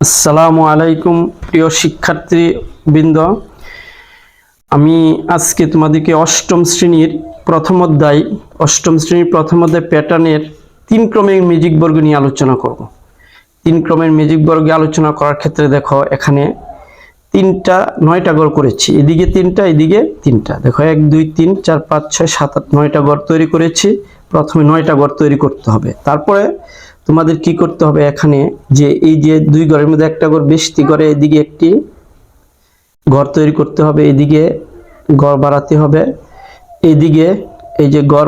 আসসালামু আলাইকুম প্রিয় শিক্ষার্থীবৃন্দ, আমি আজকে তোমাদেরকে অষ্টম শ্রেণীর প্রথম অধ্যায় প্যাটার্নের 3 ক্রমের ম্যাজিক বর্গ নিয়ে আলোচনা করব। 3 ক্রমের ম্যাজিক বর্গে আলোচনা করার ক্ষেত্রে দেখো এখানে 9টা ঘর করেছি, এদিকে 3টা এদিকে 3টা। দেখো 1 2 3 4 5 6 7 8 9টা ঘর তৈরি করেছি। প্রথমে 9টা ঘর তৈরি করতে হবে, তারপরে তোমাদের কি করতে হবে, এখানে যে এই যে 2 ঘরের মধ্যে একটা ঘর বেশি করে এদিকে একটি ঘর তৈরি করতে হবে, এদিকে ঘর বাড়াতে হবে, এদিকে এই যে ঘর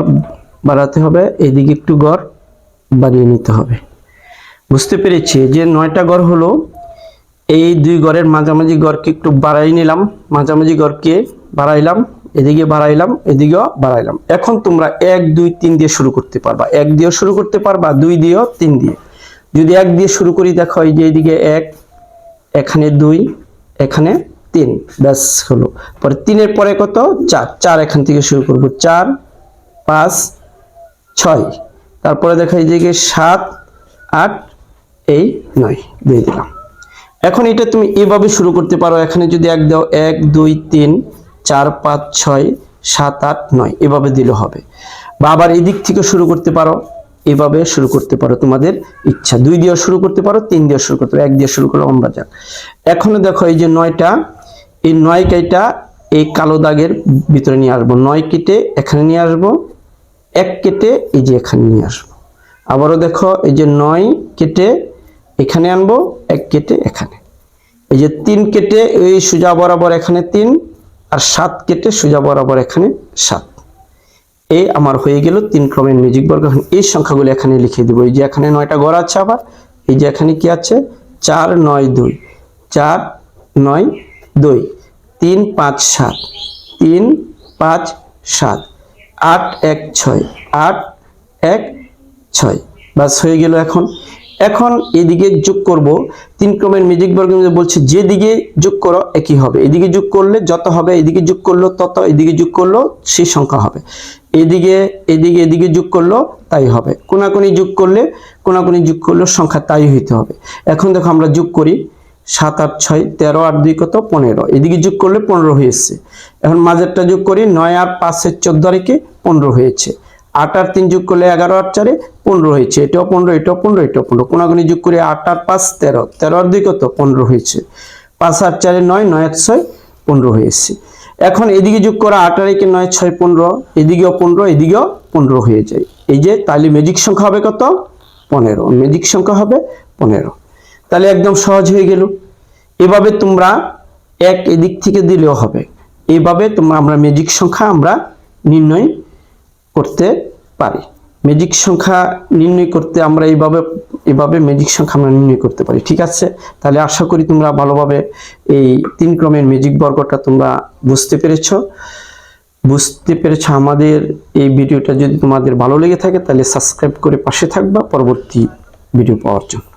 বাড়াতে হবে, এদিকে একটু ঘর বাড়িয়ে নিতে হবে। বুঝতে পেরেছি যে 9টা ঘর হলো, এই 2 ঘরের মাঝামাঝি ঘরকে একটু বাড়াই নিলাম, মাঝামাঝি ঘরকে বাড়াইলাম, এদিকে বাড়াইলাম, এদিকেও বাড়াইলাম। এখন তোমরা 1 2 3 দিয়ে শুরু করতে পারবা, 1 দিয়ে শুরু করতে পারবা, 2 দিয়েও 3 দিয়ে। যদি 1 দিয়ে শুরু করি, দেখো এই যে এদিকে 1, এখানে 2, এখানে 3, ব্যাস হলো। পরে 3 এর পরে কত? 4, 4 এখান থেকে শুরু করব, 4 5 6, তারপরে দেখো এই দিকে 7 8 এই 9 দিয়ে দিলাম। এখন এটা তুমি এভাবে শুরু করতে পারো, এখানে যদি 1 দাও 1 2 3 4 5 6 7 8 9 এভাবে দিলে হবে। বা আবার এই দিক থেকে শুরু করতে পারো, এভাবে শুরু করতে পারো, তোমাদের ইচ্ছা। 2 দিয়ে শুরু করতে পারো, 3 দিয়ে শুরু করতে পারো, 1 দিয়ে শুরু করলে আমরা যাক। এখনো দেখো এই যে 9টা, এই 9 কেটা এই কালো দাগের ভিতরে নিয়ে আসবো, 9 কেটে এখানে নিয়ে আসবো, 1 কেটে এই যে এখানে নিয়ে আসবো। আবারও দেখো এই যে 9 কেটে এখানে আনবো, 1 কেটে এখানে, এই যে 3 কেটে এই সোজা বরাবর এখানে 3, আর 7 কেটে সোজা বরাবর এখানে 7। এই আমার হয়ে গেল 3 ক্রমের ম্যাজিক বর্গ। এই সংখ্যাগুলো এখানে লিখে দিব। এই যে এখানে 9টা ঘর আছে, আবার এই যে এখানে কি আছে 4 9 2, 4 9 2, 3 5 7, 3 5 7, 8 1 6, 8 1 6, বাস হয়ে গেল। এখন এদিকে যোগ করব। 3 ক্রমের ম্যাজিক বর্গের মধ্যে বলছে যে দিকে যোগ করো একই হবে, এদিকে যোগ করলে যত হবে, এদিকে যোগ করলো তত, এদিকে যোগ করলো সেই সংখ্যা হবে, এদিকে এদিকে যোগ করলো তাই হবে, কোনাকুনি যোগ করলে সংখ্যা তাই হইতে হবে। এখন দেখো আমরা যোগ করি, 7 8 6 13, 8 2 কত 15, এদিকে যোগ করলে 15 হয়েছে। এখন মাঝেরটা যোগ করি, 9 আর 5 এর 14 রেখে 15 হয়েছে। 8 আর 3 যোগ করলে 11 আর 4 15 হয়েছে, এটাও 15, এটাও 15, এটাও 15, কোনাকুনি যোগ করে 8 আর 5 13, 13 আর 2 কত 15 হয়েছে, 5 আর 4 9, 9 আর 6 15 হয়েছে। এখন এদিকে যোগ করা 8 আর 1 9 6 15, এদিকেও 15, এদিকেও 15 হয়ে যায়। এই যে তাহলে ম্যাজিক সংখ্যা হবে কত? 15, ম্যাজিক সংখ্যা হবে 15। তাহলে একদম সহজ হয়ে গেল। এভাবে তোমরা এক এদিক থেকে দিলেও হবে, এইভাবে আমরা ম্যাজিক সংখ্যা আমরা নির্ণয় করতে পারি। ম্যাজিক সংখ্যা নির্ণয় করতে আমরা এইভাবে ম্যাজিক সংখ্যা আমরা নির্ণয় করতে পারি। ঠিক আছে, তাহলে আশা করি তোমরা ভালোভাবে এই 3 ক্রমের ম্যাজিক বর্গটা তোমরা বুঝতে পেরেছো। আমাদের এই ভিডিওটা যদি তোমাদের ভালো লেগে থাকে তাহলে সাবস্ক্রাইব করে পাশে থাকবা পরবর্তী ভিডিও পাওয়ার জন্য।